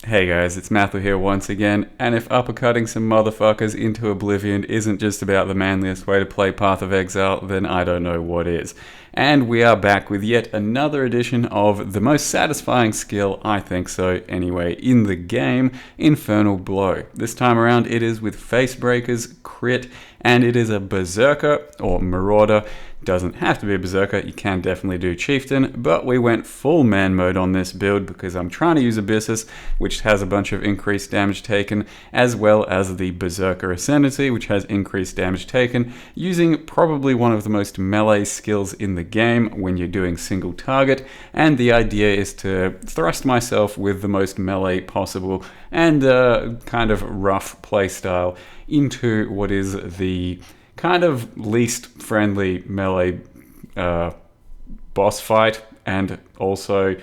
Hey guys, it's Matthew here once again, and if uppercutting some motherfuckers into oblivion isn't just about the manliest way to play Path of Exile, then I don't know what is. And we are back with yet another edition of the most satisfying skill, I think so anyway, in the game, Infernal Blow. This time around it is with Facebreaker's crit, and it is a Berserker, or Marauder. Doesn't have to be a Berserker, you can definitely do Chieftain, but we went full man mode on this build because I'm trying to use Abyssus, which has a bunch of increased damage taken, as well as the Berserker Ascendancy, which has increased damage taken, using probably one of the most melee skills in the game when you're doing single target, and the idea is to thrust myself with the most melee possible and kind of rough playstyle into what is the kind of least friendly melee boss fight and also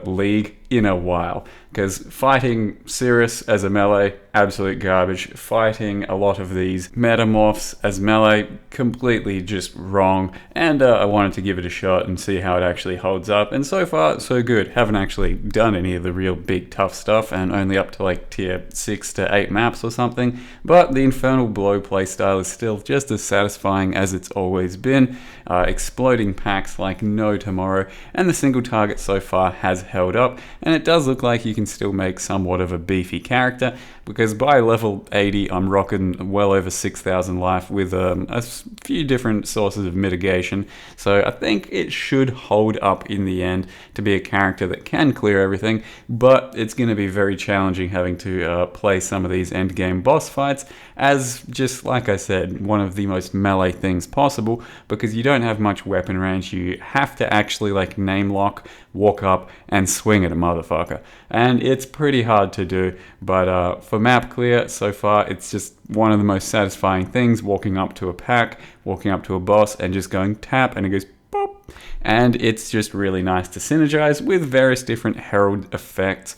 league in a while, because fighting Cirrus as a melee, absolute garbage. Fighting a lot of these metamorphs as melee, completely just wrong, and I wanted to give it a shot and see how it actually holds up, and so far so good. Haven't actually done any of the real big tough stuff, and only up to like tier 6 to 8 maps or something, but the Infernal Blow playstyle is still just as satisfying as it's always been, exploding packs like no tomorrow, and the single target so far has held up, and it does look like you can still make somewhat of a beefy character, because by level 80 I'm rocking well over 6,000 life with a few different sources of mitigation, so I think it should hold up in the end to be a character that can clear everything, but it's going to be very challenging having to play some of these endgame boss fights as, just like I said, one of the most melee things possible, because you don't have much weapon range. You have to actually like name lock, walk up and swing at a motherfucker, and it's pretty hard to do, but for map clear so far it's just one of the most satisfying things, walking up to a pack, walking up to a boss and just going tap and it goes pop, and it's just really nice to synergize with various different herald effects.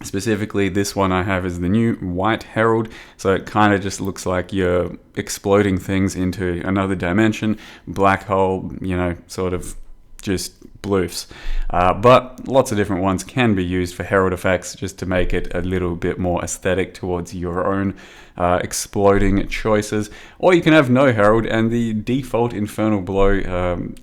Specifically, this one I have is the new White Herald, so it kind of just looks like you're exploding things into another dimension, black hole, you know, sort of just bloofs. But lots of different ones can be used for herald effects just to make it a little bit more aesthetic towards your own exploding choices. Or you can have no herald, and the default Infernal Blow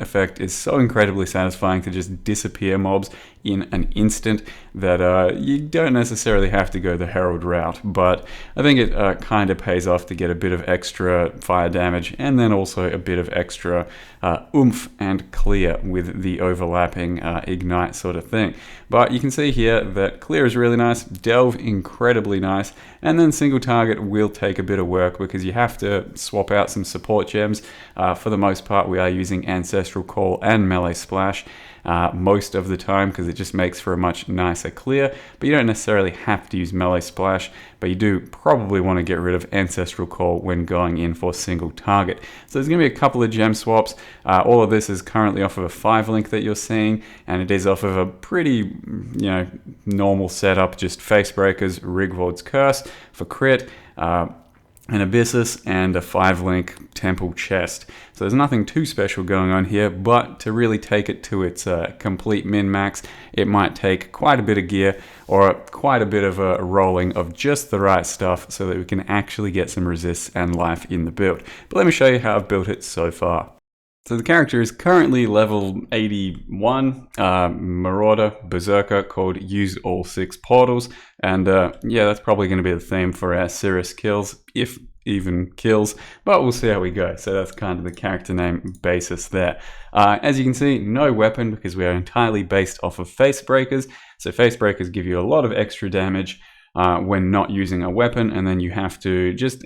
effect is so incredibly satisfying to just disappear mobs in an instant that you don't necessarily have to go the herald route, but I think it kind of pays off to get a bit of extra fire damage and then also a bit of extra oomph and clear with the overlapping ignite sort of thing. But you can see here that clear is really nice, delve incredibly nice, and then single target will take a bit of work because you have to swap out some support gems. For the most part we are using Ancestral Call and Melee Splash most of the time, because it just makes for a much nicer clear, but you don't necessarily have to use Melee Splash, but you do probably want to get rid of Ancestral Call when going in for single target. So there's going to be a couple of gem swaps. All of this is currently off of a 5 link that you're seeing, and it is off of a pretty, normal setup, just Facebreakers, Rigward's Curse for crit, an Abyssus, and a 5 link Temple Chest. So there's nothing too special going on here, but to really take it to its complete min-max, it might take quite a bit of gear or quite a bit of a rolling of just the right stuff so that we can actually get some resists and life in the build. But let me show you how I've built it so far. So the character is currently level 81, Marauder, Berserker, called Use All 6 Portals, and yeah, that's probably going to be the theme for our Cirrus kills, if even kills, but we'll see how we go. So that's kind of the character name basis there. As you can see, no weapon because we are entirely based off of Facebreakers, so Facebreakers give you a lot of extra damage when not using a weapon, and then you have to just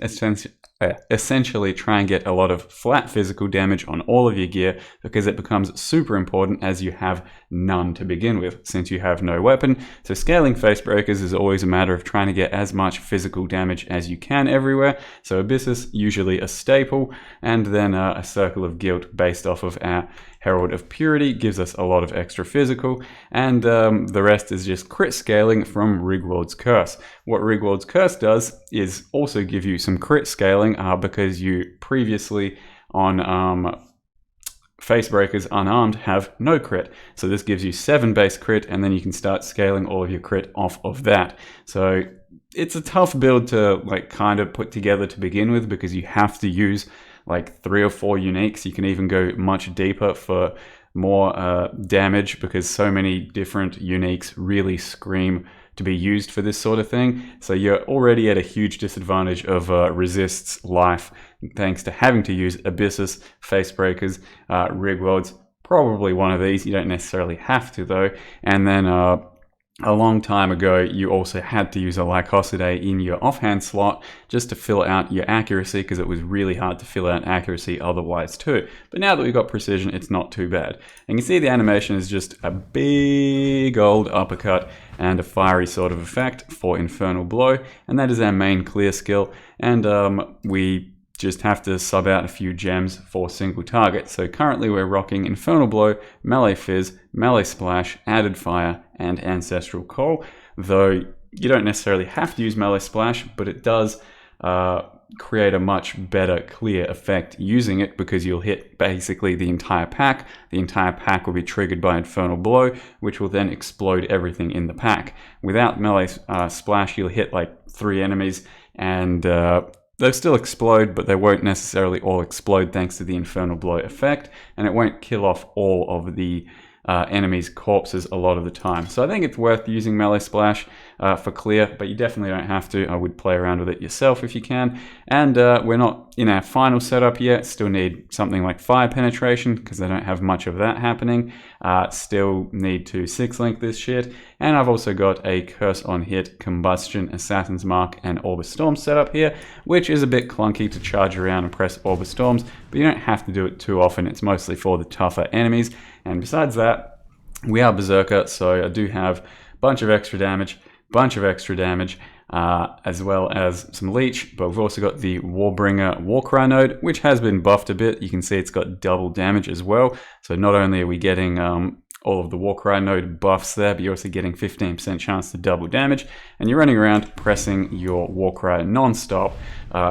essentially try and get a lot of flat physical damage on all of your gear, because it becomes super important as you have none to begin with since you have no weapon. So scaling Facebreakers is always a matter of trying to get as much physical damage as you can everywhere. So Abyssus, usually a staple, and then a Circle of Guilt based off of our Herald of Purity gives us a lot of extra physical, and the rest is just crit scaling from Rigward's Curse. What Rigward's Curse does is also give you some crit scaling because you previously on Facebreakers unarmed have no crit. So this gives you 7 base crit, and then you can start scaling all of your crit off of that. So it's a tough build to like kind of put together to begin with, because you have to use like 3 or 4 uniques. You can even go much deeper for more damage, because so many different uniques really scream to be used for this sort of thing. So you're already at a huge disadvantage of resists life, thanks to having to use Abyssus, Facebreakers, Rigworlds, probably one of these. You don't necessarily have to though. And then a long time ago, you also had to use a Lycosidae in your offhand slot just to fill out your accuracy, because it was really hard to fill out accuracy otherwise too. But now that we've got precision, it's not too bad. And you can see the animation is just a big old uppercut and a fiery sort of effect for Infernal Blow, and that is our main clear skill. And we just have to sub out a few gems for single target. So currently we're rocking Infernal Blow, Melee Fizz, Melee Splash, Added Fire, and Ancestral Call. Though you don't necessarily have to use Melee Splash, but it does create a much better clear effect using it, because you'll hit basically the entire pack. The entire pack will be triggered by Infernal Blow, which will then explode everything in the pack. Without Melee Splash, you'll hit like 3 enemies, and they'll still explode, but they won't necessarily all explode thanks to the Infernal Blow effect, and it won't kill off all of the enemies' corpses a lot of the time. So I think it's worth using Melee Splash for clear, but you definitely don't have to. I would play around with it yourself if you can. And we're not in our final setup yet. Still need something like Fire Penetration, because I don't have much of that happening. Still need to 6-link this shit. And I've also got a Curse on Hit, Combustion, Assassin's Mark, and Orb of Storms set up here, which is a bit clunky to charge around and press Orb of Storms, but you don't have to do it too often. It's mostly for the tougher enemies. And besides that, we are Berserker, so I do have a bunch of extra damage, as well as some leech, but we've also got the Warbringer Warcry node, which has been buffed a bit. You can see it's got double damage as well. So not only are we getting all of the Warcry node buffs there, but you're also getting 15% chance to double damage, and you're running around pressing your Warcry non-stop,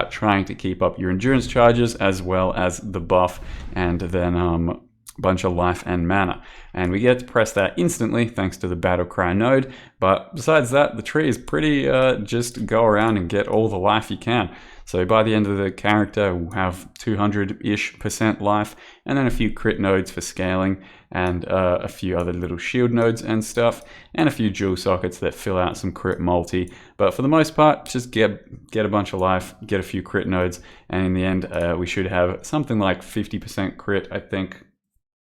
trying to keep up your endurance charges as well as the buff, and then bunch of life and mana. And we get to press that instantly thanks to the Battle Cry node. But besides that, the tree is pretty just go around and get all the life you can. So by the end of the character, we'll have 200-ish% life, and then a few crit nodes for scaling, and a few other little shield nodes and stuff, and a few jewel sockets that fill out some crit multi. But for the most part, just get a bunch of life, get a few crit nodes, and in the end, we should have something like 50% crit, I think,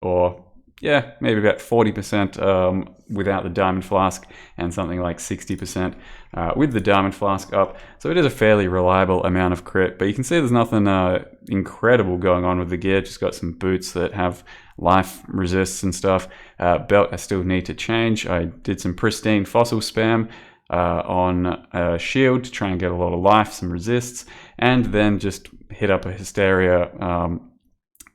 or yeah, maybe about 40% without the Diamond Flask, and something like 60% with the Diamond Flask up. So it is a fairly reliable amount of crit, but you can see there's nothing incredible going on with the gear. Just got some boots that have life resists and stuff. Belt I still need to change. I did some pristine fossil spam on a shield to try and get a lot of life, some resists, and then just hit up a Hysteria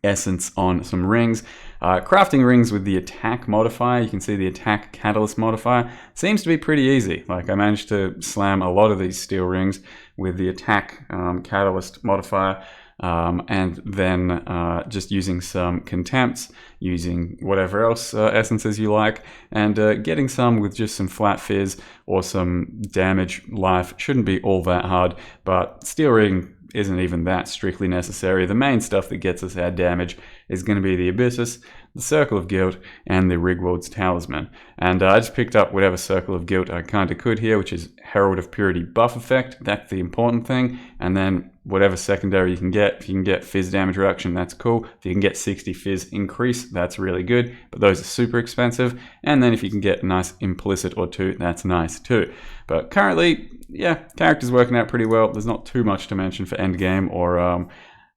essence on some rings. Crafting rings with the attack modifier, you can see the attack catalyst modifier, seems to be pretty easy. Like, I managed to slam a lot of these steel rings with the attack catalyst modifier, and then just using some contempts, using whatever else essences you like, and getting some with just some flat fizz or some damage life shouldn't be all that hard. But steel ring isn't even that strictly necessary. The main stuff that gets us our damage is going to be the Abyssus, the Circle of Guilt, and the Rigworld's Talisman. And I just picked up whatever Circle of Guilt I kind of could here, which is Herald of Purity buff effect. That's the important thing. And then whatever secondary you can get. If you can get fizz damage reduction, that's cool. If you can get 60 fizz increase, that's really good. But those are super expensive. And then if you can get a nice implicit or two, that's nice too. But currently, yeah, character's working out pretty well. There's not too much to mention for endgame or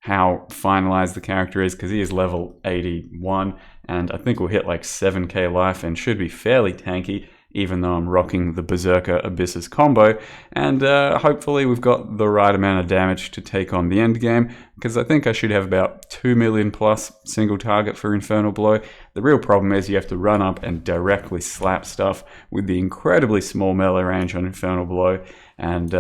how finalized the character is, because he is level 81, and I think we'll hit like 7k life and should be fairly tanky, even though I'm rocking the Berserker Abyssus combo. And hopefully we've got the right amount of damage to take on the end game, because I think I should have about 2 million plus single target for Infernal Blow. The real problem is you have to run up and directly slap stuff with the incredibly small melee range on Infernal Blow, and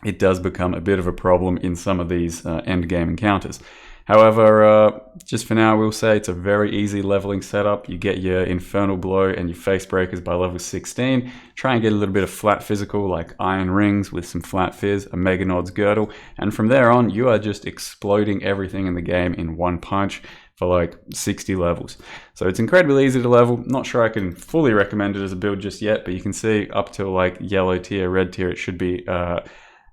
it does become a bit of a problem in some of these end game encounters. However, just for now, we'll say it's a very easy leveling setup. You get your Infernal Blow and your Facebreakers by level 16. Try and get a little bit of flat physical like Iron Rings with some flat fizz, a Mega Nod's Girdle, and from there on, you are just exploding everything in the game in one punch for like 60 levels. So it's incredibly easy to level. Not sure I can fully recommend it as a build just yet, but you can see up till like yellow tier, red tier, it should be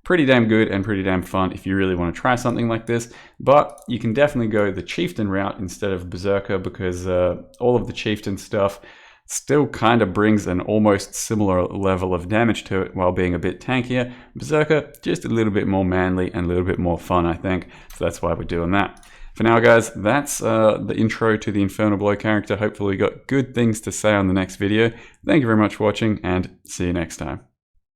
pretty damn good and pretty damn fun if you really want to try something like this. But you can definitely go the Chieftain route instead of Berserker, because all of the Chieftain stuff still kind of brings an almost similar level of damage to it while being a bit tankier. Berserker, just a little bit more manly and a little bit more fun, I think. So that's why we're doing that. For now, guys, that's the intro to the Infernal Blow character. Hopefully you got good things to say on the next video. Thank you very much for watching, and see you next time.